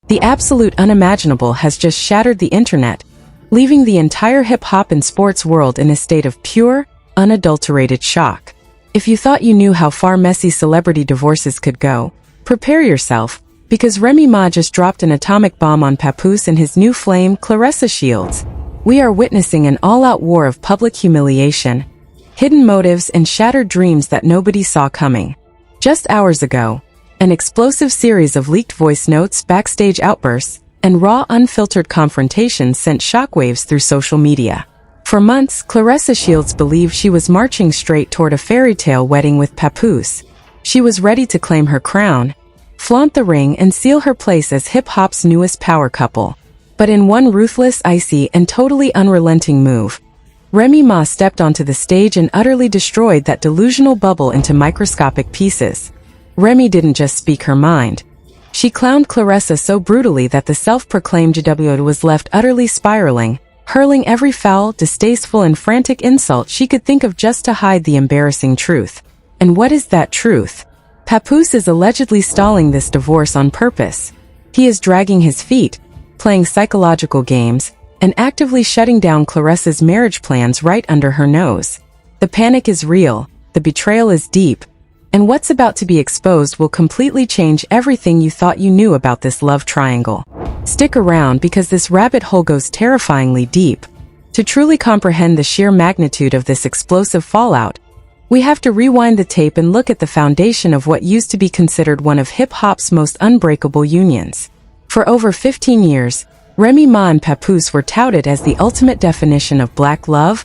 The absolute unimaginable has just shattered the internet, leaving the entire hip-hop and sports world in a state of pure, unadulterated shock. If you thought you knew how far messy celebrity divorces could go, prepare yourself, because Remy Ma just dropped an atomic bomb on Papoose and his new flame, Claressa Shields. We are witnessing an all-out war of public humiliation, hidden motives, and shattered dreams that nobody saw coming. Just hours ago, an explosive series of leaked voice notes, backstage outbursts, and raw, unfiltered confrontations sent shockwaves through social media. For months, Claressa Shields believed she was marching straight toward a fairy tale wedding with Papoose. She was ready to claim her crown, flaunt the ring, and seal her place as hip-hop's newest power couple. But in one ruthless, icy, and totally unrelenting move, Remy Ma stepped onto the stage and utterly destroyed that delusional bubble into microscopic pieces. Remy didn't just speak her mind. She clowned Claressa so brutally that the self-proclaimed JW was left utterly spiraling, hurling every foul, distasteful, and frantic insult she could think of just to hide the embarrassing truth. And what is that truth? Papoose is allegedly stalling this divorce on purpose. He is dragging his feet, playing psychological games, and actively shutting down Claressa's marriage plans right under her nose. The panic is real, the betrayal is deep, and what's about to be exposed will completely change everything you thought you knew about this love triangle. Stick around because this rabbit hole goes terrifyingly deep. To truly comprehend the sheer magnitude of this explosive fallout, we have to rewind the tape and look at the foundation of what used to be considered one of hip-hop's most unbreakable unions. For over 15 years, Remy Ma and Papoose were touted as the ultimate definition of black love,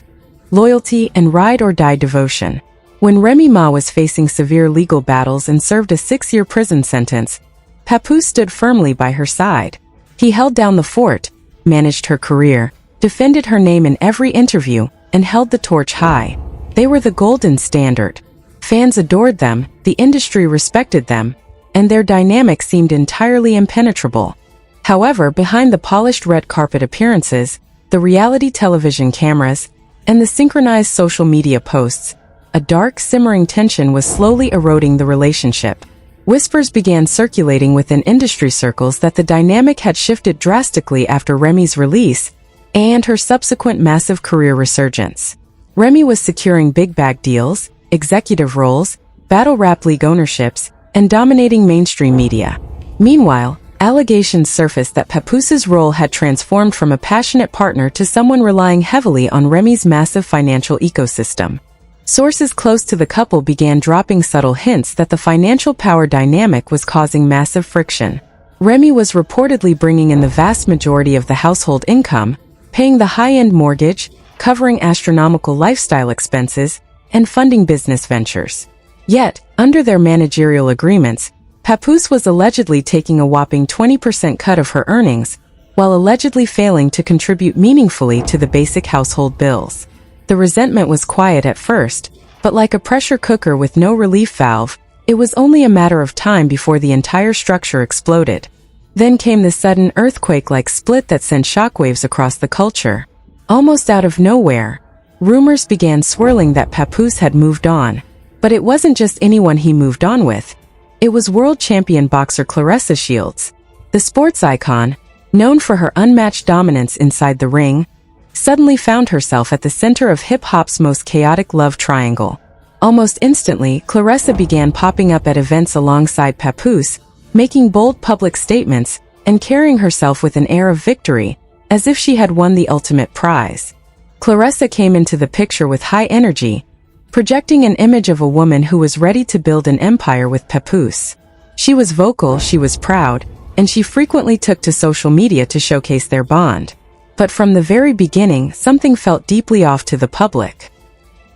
loyalty, and ride-or-die devotion. When Remy Ma was facing severe legal battles and served a 6-year prison sentence, Papoose stood firmly by her side. He held down the fort, managed her career, defended her name in every interview, and held the torch high. They were the golden standard. Fans adored them, the industry respected them, and their dynamic seemed entirely impenetrable. However, behind the polished red carpet appearances, the reality television cameras, and the synchronized social media posts, a dark, simmering tension was slowly eroding the relationship. Whispers began circulating within industry circles that the dynamic had shifted drastically after Remy's release and her subsequent massive career resurgence. Remy was securing big bag deals, executive roles, battle rap league ownerships, and dominating mainstream media. Meanwhile, allegations surfaced that Papoose's role had transformed from a passionate partner to someone relying heavily on Remy's massive financial ecosystem. Sources close to the couple began dropping subtle hints that the financial power dynamic was causing massive friction. Remy was reportedly bringing in the vast majority of the household income, paying the high-end mortgage, covering astronomical lifestyle expenses, and funding business ventures. Yet, under their managerial agreements, Papoose was allegedly taking a whopping 20% cut of her earnings, while allegedly failing to contribute meaningfully to the basic household bills. The resentment was quiet at first, but like a pressure cooker with no relief valve, it was only a matter of time before the entire structure exploded. Then came the sudden earthquake-like split that sent shockwaves across the culture. Almost out of nowhere, rumors began swirling that Papoose had moved on. But it wasn't just anyone he moved on with. It was world champion boxer Claressa Shields. The sports icon, known for her unmatched dominance inside the ring, suddenly found herself at the center of hip-hop's most chaotic love triangle. Almost instantly, Claressa began popping up at events alongside Papoose, making bold public statements, and carrying herself with an air of victory, as if she had won the ultimate prize. Claressa came into the picture with high energy, projecting an image of a woman who was ready to build an empire with Papoose. She was vocal, she was proud, and she frequently took to social media to showcase their bond. But from the very beginning, something felt deeply off to the public.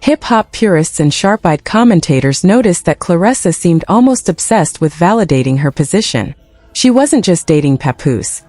Hip-hop purists and sharp-eyed commentators noticed that Claressa seemed almost obsessed with validating her position. She wasn't just dating Papoose.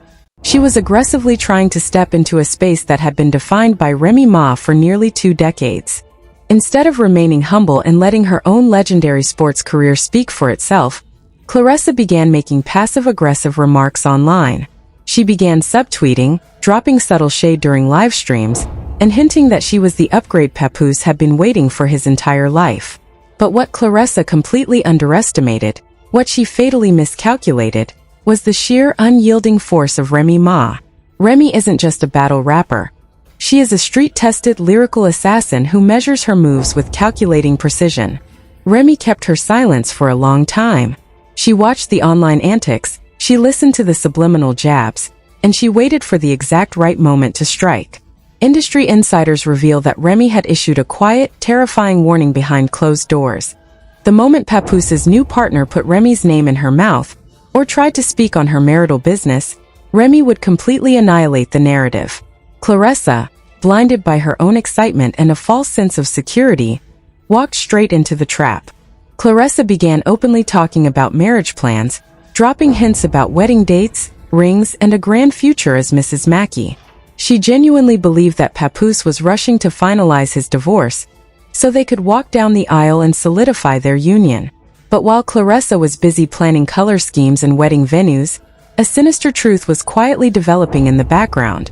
She was aggressively trying to step into a space that had been defined by Remy Ma for nearly 2 decades. Instead of remaining humble and letting her own legendary sports career speak for itself, Claressa began making passive-aggressive remarks online. She began subtweeting, dropping subtle shade during live streams, and hinting that she was the upgrade Papoose had been waiting for his entire life. But what Claressa completely underestimated, what she fatally miscalculated, was the sheer unyielding force of Remy Ma. Remy isn't just a battle rapper. She is a street-tested lyrical assassin who measures her moves with calculating precision. Remy kept her silence for a long time. She watched the online antics, she listened to the subliminal jabs, and she waited for the exact right moment to strike. Industry insiders reveal that Remy had issued a quiet, terrifying warning behind closed doors. The moment Papoose's new partner put Remy's name in her mouth, or tried to speak on her marital business, Remy would completely annihilate the narrative. Claressa, blinded by her own excitement and a false sense of security, walked straight into the trap. Claressa began openly talking about marriage plans, dropping hints about wedding dates, rings, and a grand future as Mrs. Mackey. She genuinely believed that Papoose was rushing to finalize his divorce, so they could walk down the aisle and solidify their union. But while Claressa was busy planning color schemes and wedding venues, a sinister truth was quietly developing in the background.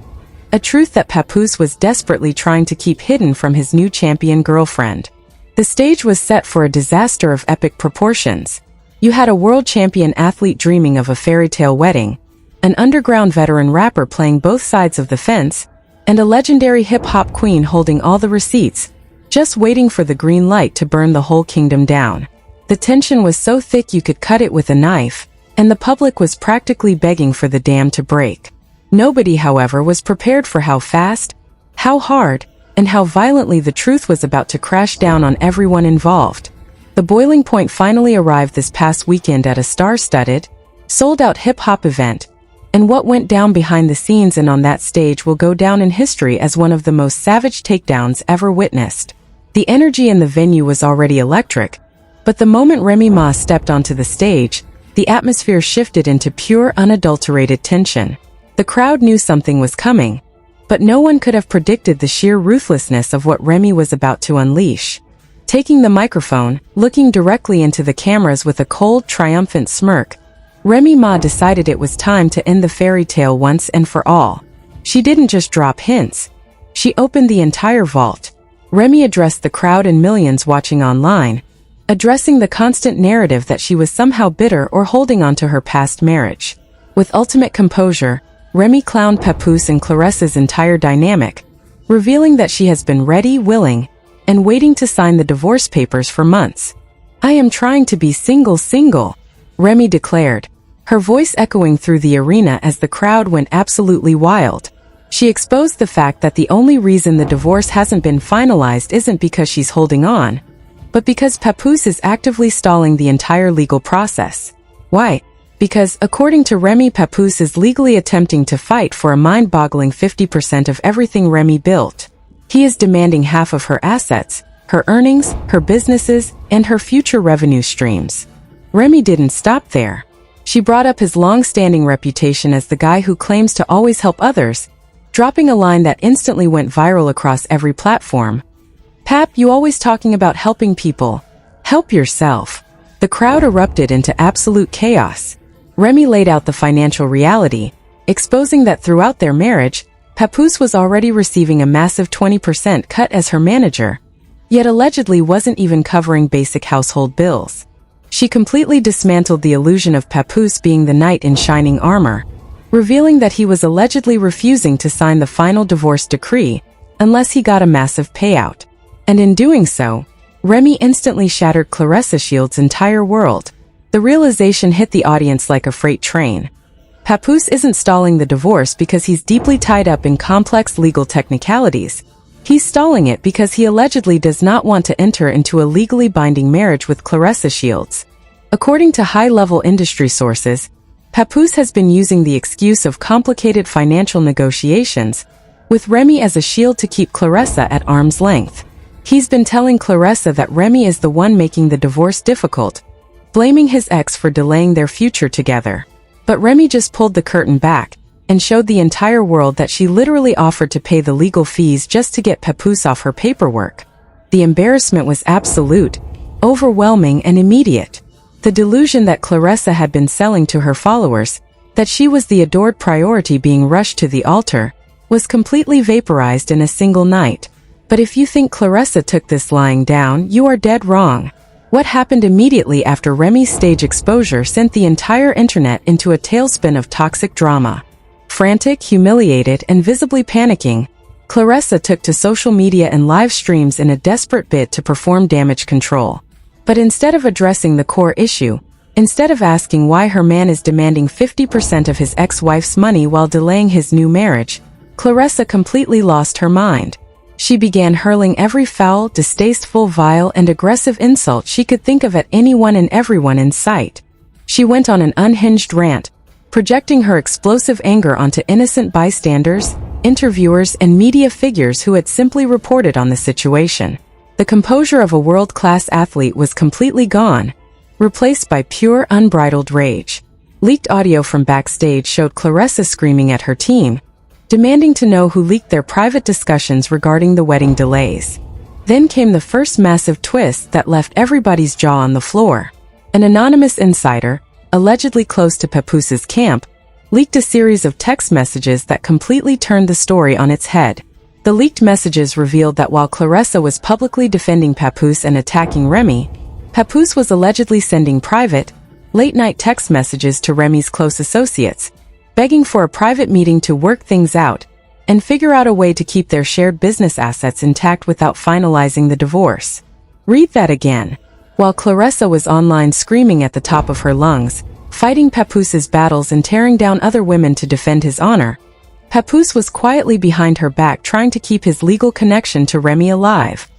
A truth that Papoose was desperately trying to keep hidden from his new champion girlfriend. The stage was set for a disaster of epic proportions. You had a world champion athlete dreaming of a fairy tale wedding, an underground veteran rapper playing both sides of the fence, and a legendary hip-hop queen holding all the receipts, just waiting for the green light to burn the whole kingdom down. The tension was so thick you could cut it with a knife, and the public was practically begging for the dam to break. Nobody, however, was prepared for how fast, how hard, and how violently the truth was about to crash down on everyone involved. The boiling point finally arrived this past weekend at a star-studded, sold-out hip-hop event, and what went down behind the scenes and on that stage will go down in history as one of the most savage takedowns ever witnessed. The energy in the venue was already electric, but the moment Remy Ma stepped onto the stage, the atmosphere shifted into pure, unadulterated tension. The crowd knew something was coming, but no one could have predicted the sheer ruthlessness of what Remy was about to unleash. Taking the microphone, looking directly into the cameras with a cold, triumphant smirk, Remy Ma decided it was time to end the fairy tale once and for all. She didn't just drop hints. She opened the entire vault. Remy addressed the crowd and millions watching online, addressing the constant narrative that she was somehow bitter or holding on to her past marriage. With ultimate composure, Remy clowned Papoose and Claressa's entire dynamic, revealing that she has been ready, willing, and waiting to sign the divorce papers for months. "I am trying to be single," Remy declared, her voice echoing through the arena as the crowd went absolutely wild. She exposed the fact that the only reason the divorce hasn't been finalized isn't because she's holding on, but because Papoose is actively stalling the entire legal process. Why? Because, according to Remy, Papoose is legally attempting to fight for a mind-boggling 50% of everything Remy built. He is demanding half of her assets, her earnings, her businesses, and her future revenue streams. Remy didn't stop there. She brought up his long-standing reputation as the guy who claims to always help others, dropping a line that instantly went viral across every platform. "Pap, you always talking about helping people. Help yourself." The crowd erupted into absolute chaos. Remy laid out the financial reality, exposing that throughout their marriage, Papoose was already receiving a massive 20% cut as her manager, yet allegedly wasn't even covering basic household bills. She completely dismantled the illusion of Papoose being the knight in shining armor, revealing that he was allegedly refusing to sign the final divorce decree unless he got a massive payout. And in doing so, Remy instantly shattered Claressa Shield's entire world. The realization hit the audience like a freight train. Papoose isn't stalling the divorce because he's deeply tied up in complex legal technicalities. He's stalling it because he allegedly does not want to enter into a legally binding marriage with Claressa Shields. According to high-level industry sources, Papoose has been using the excuse of complicated financial negotiations, with Remy as a shield to keep Claressa at arm's length. He's been telling Claressa that Remy is the one making the divorce difficult, blaming his ex for delaying their future together. But Remy just pulled the curtain back and showed the entire world that she literally offered to pay the legal fees just to get Papoose off her paperwork. The embarrassment was absolute, overwhelming, and immediate. The delusion that Claressa had been selling to her followers, that she was the adored priority being rushed to the altar, was completely vaporized in a single night. But if you think Claressa took this lying down, you are dead wrong. What happened immediately after Remy's stage exposure sent the entire internet into a tailspin of toxic drama. Frantic, humiliated, and visibly panicking, Claressa took to social media and live streams in a desperate bid to perform damage control. But instead of addressing the core issue, instead of asking why her man is demanding 50% of his ex-wife's money while delaying his new marriage, Claressa completely lost her mind. She began hurling every foul, distasteful, vile, and aggressive insult she could think of at anyone and everyone in sight. She went on an unhinged rant, projecting her explosive anger onto innocent bystanders, interviewers, and media figures who had simply reported on the situation. The composure of a world-class athlete was completely gone, replaced by pure, unbridled rage. Leaked audio from backstage showed Claressa screaming at her team, demanding to know who leaked their private discussions regarding the wedding delays. Then came the first massive twist that left everybody's jaw on the floor. An anonymous insider, allegedly close to Papoose's camp, leaked a series of text messages that completely turned the story on its head. The leaked messages revealed that while Claressa was publicly defending Papoose and attacking Remy, Papoose was allegedly sending private, late-night text messages to Remy's close associates, begging for a private meeting to work things out and figure out a way to keep their shared business assets intact without finalizing the divorce. Read that again. While Claressa was online screaming at the top of her lungs, fighting Papoose's battles and tearing down other women to defend his honor, Papoose was quietly behind her back trying to keep his legal connection to Remy alive.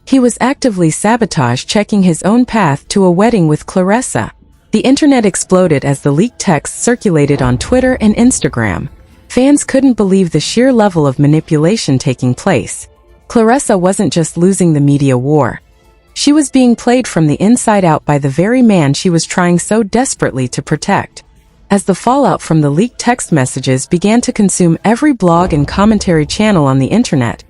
He was actively sabotage-checking his own path to a wedding with Claressa. The internet exploded as the leaked texts circulated on Twitter and Instagram. Fans couldn't believe the sheer level of manipulation taking place. Claressa wasn't just losing the media war. She was being played from the inside out by the very man she was trying so desperately to protect. As the fallout from the leaked text messages began to consume every blog and commentary channel on the internet,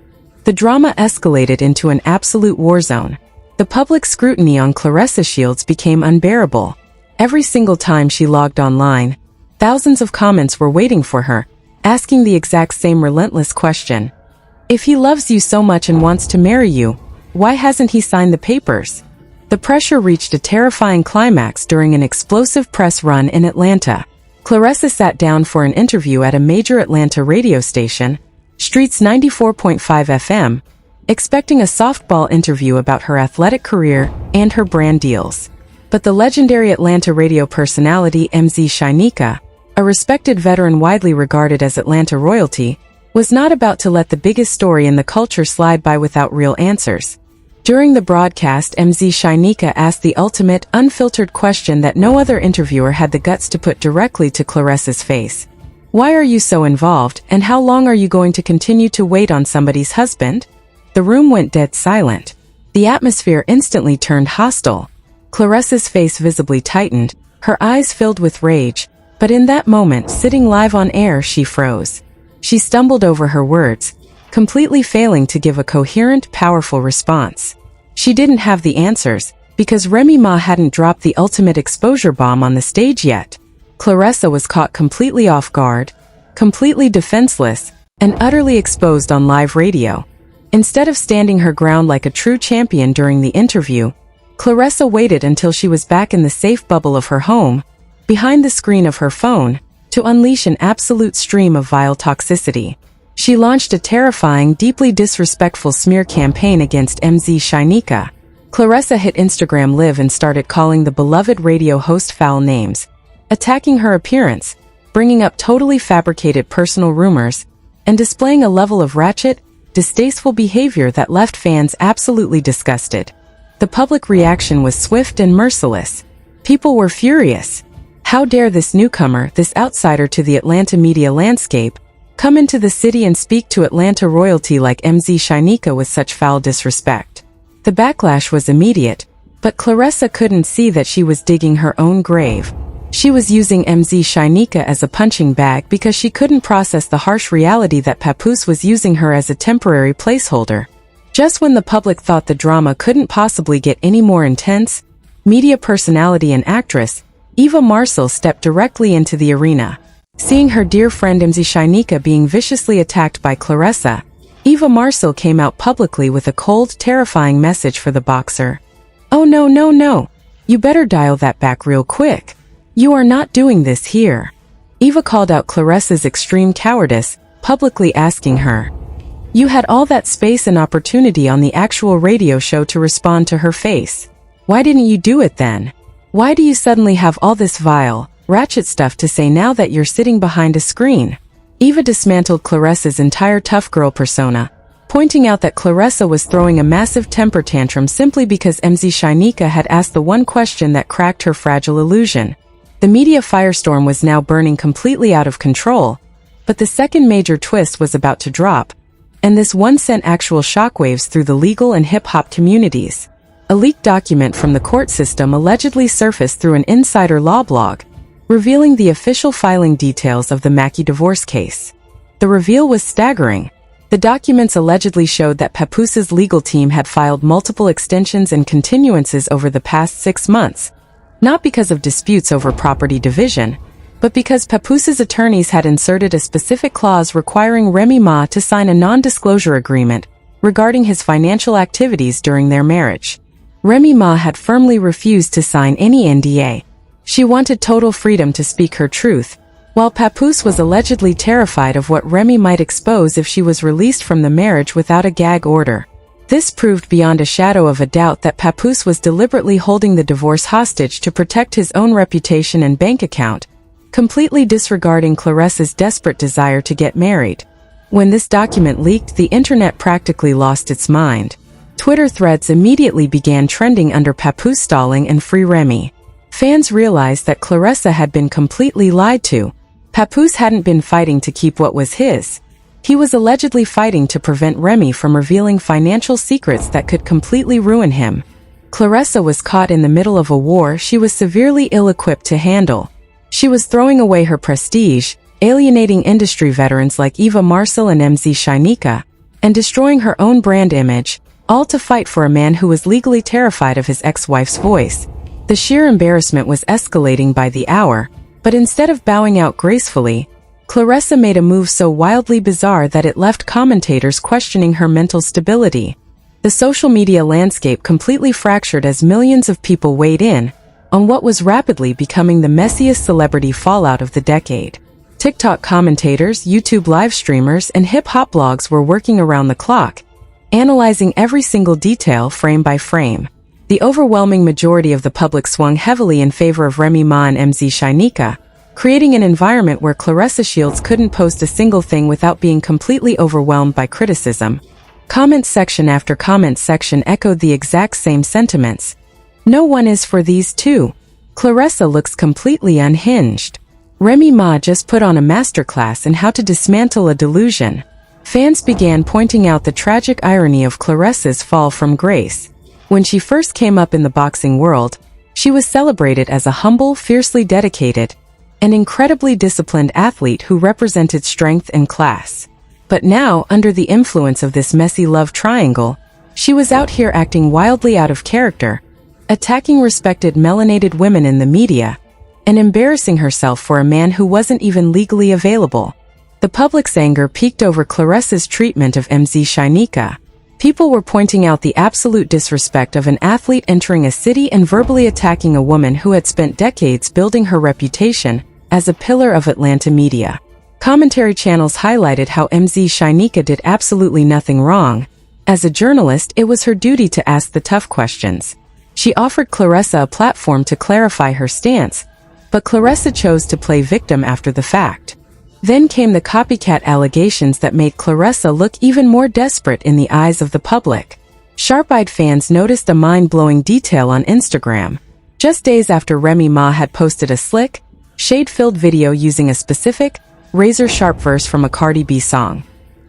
the drama escalated into an absolute war zone. The public scrutiny on Claressa Shields became unbearable. Every single time she logged online, thousands of comments were waiting for her, asking the exact same relentless question. If he loves you so much and wants to marry you, why hasn't he signed the papers? The pressure reached a terrifying climax during an explosive press run in Atlanta. Claressa sat down for an interview at a major Atlanta radio station, Streets 94.5 FM, expecting a softball interview about her athletic career and her brand deals. But the legendary Atlanta radio personality MZ Shinika, a respected veteran widely regarded as Atlanta royalty, was not about to let the biggest story in the culture slide by without real answers. During the broadcast, MZ Shinika asked the ultimate, unfiltered question that no other interviewer had the guts to put directly to Claressa's face. Why are you so involved, and how long are you going to continue to wait on somebody's husband? The room went dead silent. The atmosphere instantly turned hostile. Claressa's face visibly tightened, her eyes filled with rage, but in that moment, sitting live on air, she froze. She stumbled over her words, completely failing to give a coherent, powerful response. She didn't have the answers, because Remy Ma hadn't dropped the ultimate exposure bomb on the stage yet. Claressa was caught completely off guard, completely defenseless, and utterly exposed on live radio. Instead of standing her ground like a true champion during the interview, Claressa waited until she was back in the safe bubble of her home, behind the screen of her phone, to unleash an absolute stream of vile toxicity. She launched a terrifying, deeply disrespectful smear campaign against MZ Shinika. Claressa hit Instagram Live and started calling the beloved radio host foul names, attacking her appearance, bringing up totally fabricated personal rumors, and displaying a level of ratchet, distasteful behavior that left fans absolutely disgusted. The public reaction was swift and merciless. People were furious. How dare this newcomer, this outsider to the Atlanta media landscape, come into the city and speak to Atlanta royalty like MZ Shinika with such foul disrespect? The backlash was immediate, but Claressa couldn't see that she was digging her own grave. She was using MZ Shinika as a punching bag because she couldn't process the harsh reality that Papoose was using her as a temporary placeholder. Just when the public thought the drama couldn't possibly get any more intense, media personality and actress, Eva Marcel stepped directly into the arena. Seeing her dear friend MZ Shinika being viciously attacked by Claressa, Eva Marcel came out publicly with a cold, terrifying message for the boxer. "Oh no, no, no. You better dial that back real quick. You are not doing this here." Eva called out Claressa's extreme cowardice, publicly asking her, "You had all that space and opportunity on the actual radio show to respond to her face. Why didn't you do it then? Why do you suddenly have all this vile, ratchet stuff to say now that you're sitting behind a screen?" Eva dismantled Claressa's entire tough girl persona, pointing out that Claressa was throwing a massive temper tantrum simply because MZ Shinika had asked the one question that cracked her fragile illusion. The media firestorm was now burning completely out of control, but the second major twist was about to drop, and this one sent actual shockwaves through the legal and hip-hop communities. A leaked document from the court system allegedly surfaced through an insider law blog, revealing the official filing details of the Mackey divorce case. The reveal was staggering. The documents allegedly showed that Papoose's legal team had filed multiple extensions and continuances over the past 6 months, not because of disputes over property division, but because Papoose's attorneys had inserted a specific clause requiring Remy Ma to sign a non-disclosure agreement regarding his financial activities during their marriage. Remy Ma had firmly refused to sign any NDA. She wanted total freedom to speak her truth, while Papoose was allegedly terrified of what Remy might expose if she was released from the marriage without a gag order. This proved beyond a shadow of a doubt that Papoose was deliberately holding the divorce hostage to protect his own reputation and bank account, completely disregarding Claressa's desperate desire to get married. When this document leaked, the internet practically lost its mind. Twitter threads immediately began trending under Papoose stalling and Free Remy. Fans realized that Claressa had been completely lied to. Papoose hadn't been fighting to keep what was his. He was allegedly fighting to prevent Remy from revealing financial secrets that could completely ruin him. Claressa was caught in the middle of a war she was severely ill-equipped to handle. She was throwing away her prestige, alienating industry veterans like Eva Marcel and MZ Shinika, and destroying her own brand image, all to fight for a man who was legally terrified of his ex-wife's voice. The sheer embarrassment was escalating by the hour, but instead of bowing out gracefully, Claressa made a move so wildly bizarre that it left commentators questioning her mental stability. The social media landscape completely fractured as millions of people weighed in on what was rapidly becoming the messiest celebrity fallout of the decade. TikTok commentators, YouTube live streamers, and hip-hop blogs were working around the clock, analyzing every single detail frame by frame. The overwhelming majority of the public swung heavily in favor of Remy Ma and MZ Shinika, creating an environment where Claressa Shields couldn't post a single thing without being completely overwhelmed by criticism. Comment section after comment section echoed the exact same sentiments. No one is for these two. Claressa looks completely unhinged. Remy Ma just put on a masterclass in how to dismantle a delusion. Fans began pointing out the tragic irony of Claressa's fall from grace. When she first came up in the boxing world, she was celebrated as a humble, fiercely dedicated, and incredibly disciplined athlete who represented strength and class. But now, under the influence of this messy love triangle, she was out here acting wildly out of character, attacking respected melanated women in the media, and embarrassing herself for a man who wasn't even legally available. The public's anger peaked over Claressa's treatment of MZ Shinika. People were pointing out the absolute disrespect of an athlete entering a city and verbally attacking a woman who had spent decades building her reputation as a pillar of Atlanta media. Commentary channels highlighted how MZ Shinika did absolutely nothing wrong. As a journalist, it was her duty to ask the tough questions. She offered Claressa a platform to clarify her stance, but Claressa chose to play victim after the fact. Then came the copycat allegations that made Claressa look even more desperate in the eyes of the public. Sharp-eyed fans noticed a mind-blowing detail on Instagram. Just days after Remy Ma had posted a slick, shade-filled video using a specific, razor-sharp verse from a Cardi B song.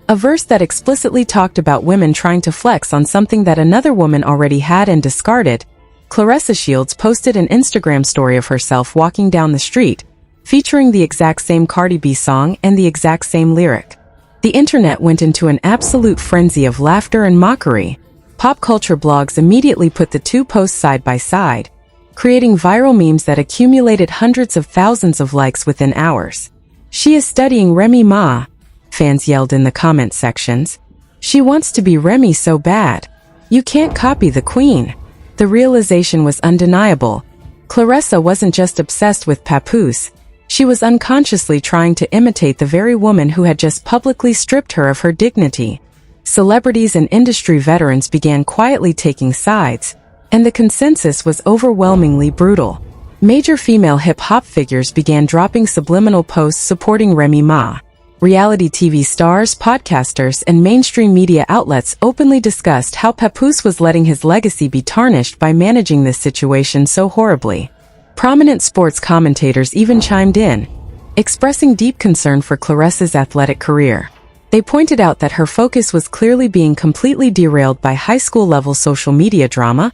A verse that explicitly talked about women trying to flex on something that another woman already had and discarded, Claressa Shields posted an Instagram story of herself walking down the street, featuring the exact same Cardi B song and the exact same lyric. The internet went into an absolute frenzy of laughter and mockery. Pop culture blogs immediately put the two posts side by side, creating viral memes that accumulated hundreds of thousands of likes within hours. "She is studying Remy Ma," fans yelled in the comment sections. "She wants to be Remy so bad. You can't copy the queen." The realization was undeniable. Claressa wasn't just obsessed with Papoose, she was unconsciously trying to imitate the very woman who had just publicly stripped her of her dignity. Celebrities and industry veterans began quietly taking sides, and the consensus was overwhelmingly brutal. Major female hip-hop figures began dropping subliminal posts supporting Remy Ma. Reality TV stars, podcasters, and mainstream media outlets openly discussed how Papoose was letting his legacy be tarnished by managing this situation so horribly. Prominent sports commentators even chimed in, expressing deep concern for Claressa's athletic career. They pointed out that her focus was clearly being completely derailed by high school-level social media drama,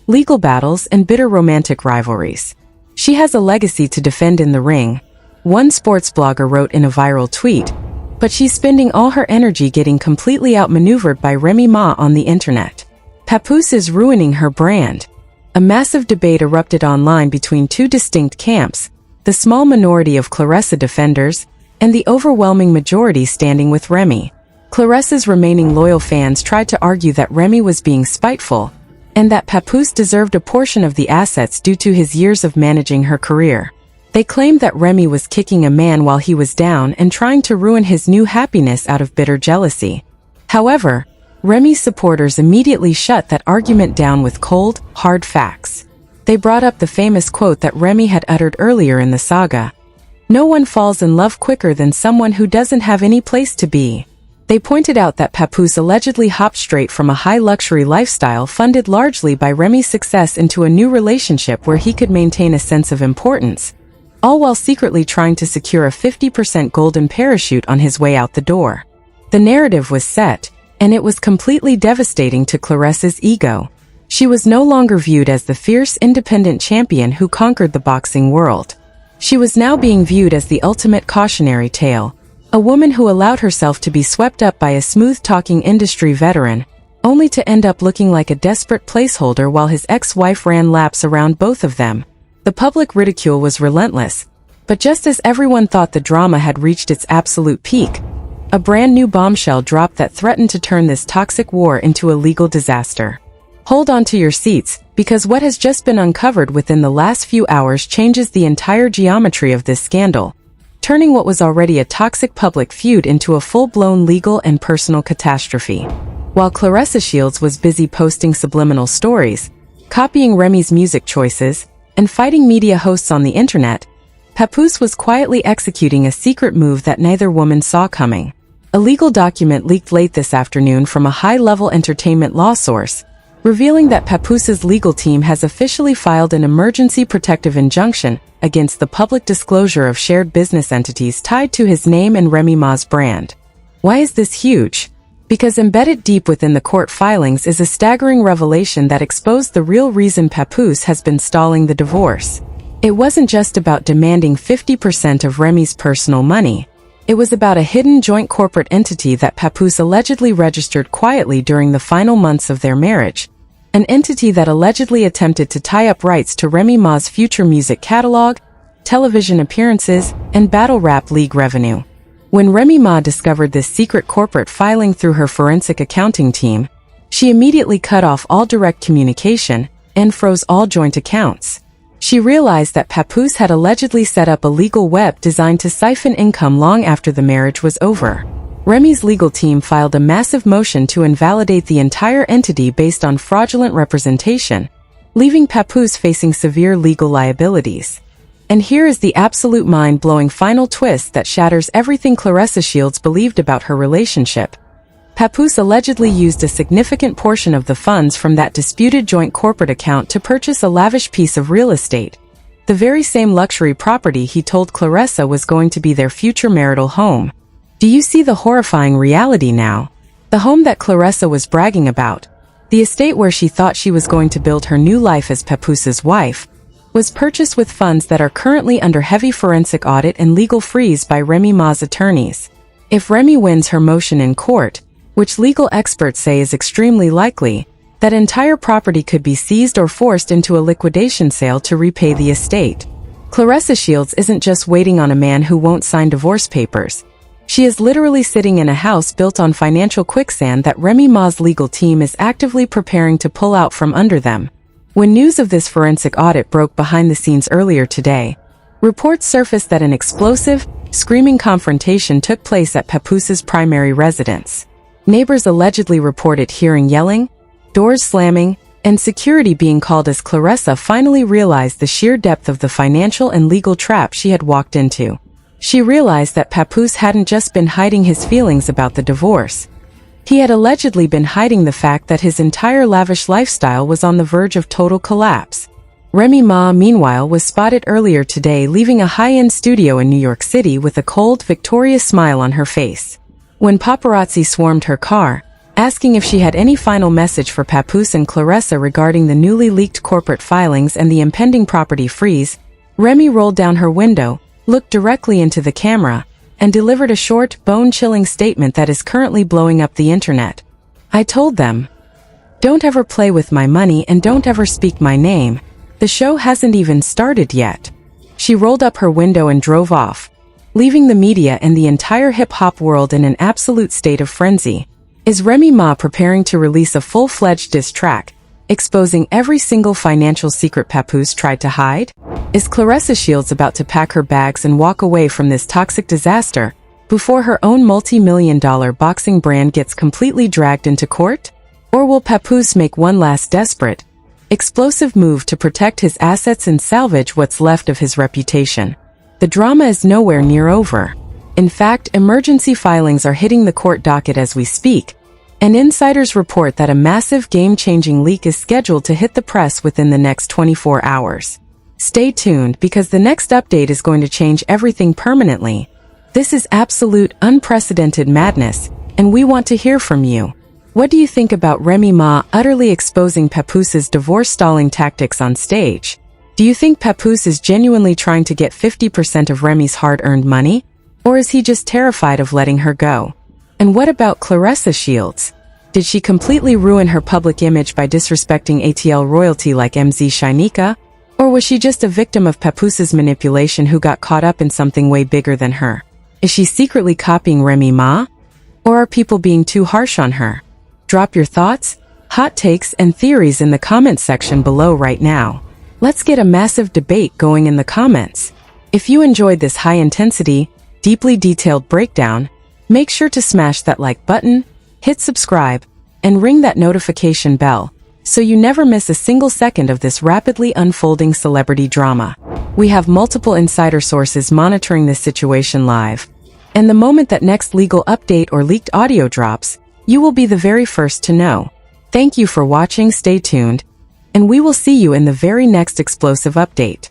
legal battles, and bitter romantic rivalries. She has a legacy to defend in the ring, one sports blogger wrote in a viral tweet, but she's spending all her energy getting completely outmaneuvered by Remy Ma on the internet. Papoose is ruining her brand. A massive debate erupted online between two distinct camps, the small minority of Claressa defenders, and the overwhelming majority standing with Remy. Claressa's remaining loyal fans tried to argue that Remy was being spiteful, and that Papoose deserved a portion of the assets due to his years of managing her career. They claimed that Remy was kicking a man while he was down and trying to ruin his new happiness out of bitter jealousy. However, Remy's supporters immediately shut that argument down with cold, hard facts. They brought up the famous quote that Remy had uttered earlier in the saga. "No one falls in love quicker than someone who doesn't have any place to be." They pointed out that Papoose allegedly hopped straight from a high-luxury lifestyle funded largely by Remy's success into a new relationship where he could maintain a sense of importance, all while secretly trying to secure a 50% golden parachute on his way out the door. The narrative was set, and it was completely devastating to Claressa's ego. She was no longer viewed as the fierce, independent champion who conquered the boxing world. She was now being viewed as the ultimate cautionary tale, a woman who allowed herself to be swept up by a smooth-talking industry veteran, only to end up looking like a desperate placeholder while his ex-wife ran laps around both of them. The public ridicule was relentless, but just as everyone thought the drama had reached its absolute peak, a brand new bombshell dropped that threatened to turn this toxic war into a legal disaster. Hold on to your seats, because what has just been uncovered within the last few hours changes the entire geometry of this scandal, turning what was already a toxic public feud into a full-blown legal and personal catastrophe. While Claressa Shields was busy posting subliminal stories, copying Remy's music choices, and fighting media hosts on the internet, Papoose was quietly executing a secret move that neither woman saw coming. A legal document leaked late this afternoon from a high-level entertainment law source, revealing that Papoose's legal team has officially filed an emergency protective injunction against the public disclosure of shared business entities tied to his name and Remy Ma's brand. Why is this huge? Because embedded deep within the court filings is a staggering revelation that exposed the real reason Papoose has been stalling the divorce. It wasn't just about demanding 50% of Remy's personal money. It was about a hidden joint corporate entity that Papoose allegedly registered quietly during the final months of their marriage, an entity that allegedly attempted to tie up rights to Remy Ma's future music catalog, television appearances, and battle rap league revenue. When Remy Ma discovered this secret corporate filing through her forensic accounting team, she immediately cut off all direct communication and froze all joint accounts. She realized that Papoose had allegedly set up a legal web designed to siphon income long after the marriage was over. Remy's legal team filed a massive motion to invalidate the entire entity based on fraudulent representation, leaving Papoose facing severe legal liabilities. And here is the absolute mind-blowing final twist that shatters everything Claressa Shields believed about her relationship. Papoose allegedly used a significant portion of the funds from that disputed joint corporate account to purchase a lavish piece of real estate, the very same luxury property he told Claressa was going to be their future marital home. Do you see the horrifying reality now? The home that Claressa was bragging about, the estate where she thought she was going to build her new life as Papoose's wife, was purchased with funds that are currently under heavy forensic audit and legal freeze by Remy Ma's attorneys. If Remy wins her motion in court, which legal experts say is extremely likely, that entire property could be seized or forced into a liquidation sale to repay the estate. Claressa Shields isn't just waiting on a man who won't sign divorce papers. She is literally sitting in a house built on financial quicksand that Remy Ma's legal team is actively preparing to pull out from under them. When news of this forensic audit broke behind the scenes earlier today, reports surfaced that an explosive, screaming confrontation took place at Papoose's primary residence. Neighbors allegedly reported hearing yelling, doors slamming, and security being called as Claressa finally realized the sheer depth of the financial and legal trap she had walked into. She realized that Papoose hadn't just been hiding his feelings about the divorce. He had allegedly been hiding the fact that his entire lavish lifestyle was on the verge of total collapse. Remy Ma, meanwhile, was spotted earlier today leaving a high-end studio in New York City with a cold, victorious smile on her face. When paparazzi swarmed her car, asking if she had any final message for Papoose and Claressa regarding the newly leaked corporate filings and the impending property freeze, Remy rolled down her window, looked directly into the camera, and delivered a short, bone-chilling statement that is currently blowing up the internet. "I told them, don't ever play with my money and don't ever speak my name. The show hasn't even started yet." She rolled up her window and drove off, leaving the media and the entire hip-hop world in an absolute state of frenzy. Is Remy Ma preparing to release a full-fledged diss track, exposing every single financial secret Papoose tried to hide? Is Claressa Shields about to pack her bags and walk away from this toxic disaster before her own multi-million-dollar boxing brand gets completely dragged into court? Or will Papoose make one last desperate, explosive move to protect his assets and salvage what's left of his reputation? The drama is nowhere near over. In fact, emergency filings are hitting the court docket as we speak, and insiders report that a massive game-changing leak is scheduled to hit the press within the next 24 hours. Stay tuned because the next update is going to change everything permanently. This is absolute, unprecedented madness, and we want to hear from you. What do you think about Remy Ma utterly exposing Papoose's divorce stalling tactics on stage? Do you think Papoose is genuinely trying to get 50% of Remy's hard-earned money? Or is he just terrified of letting her go? And what about Claressa Shields? Did she completely ruin her public image by disrespecting ATL royalty like MZ Shinika? Or was she just a victim of Papoose's manipulation who got caught up in something way bigger than her? Is she secretly copying Remy Ma? Or are people being too harsh on her? Drop your thoughts, hot takes, and theories in the comments section below right now. Let's get a massive debate going in the comments. If you enjoyed this high-intensity, deeply detailed breakdown, make sure to smash that like button, hit subscribe, and ring that notification bell, so you never miss a single second of this rapidly unfolding celebrity drama. We have multiple insider sources monitoring this situation live, and the moment that next legal update or leaked audio drops, you will be the very first to know. Thank you for watching, stay tuned, and we will see you in the very next explosive update.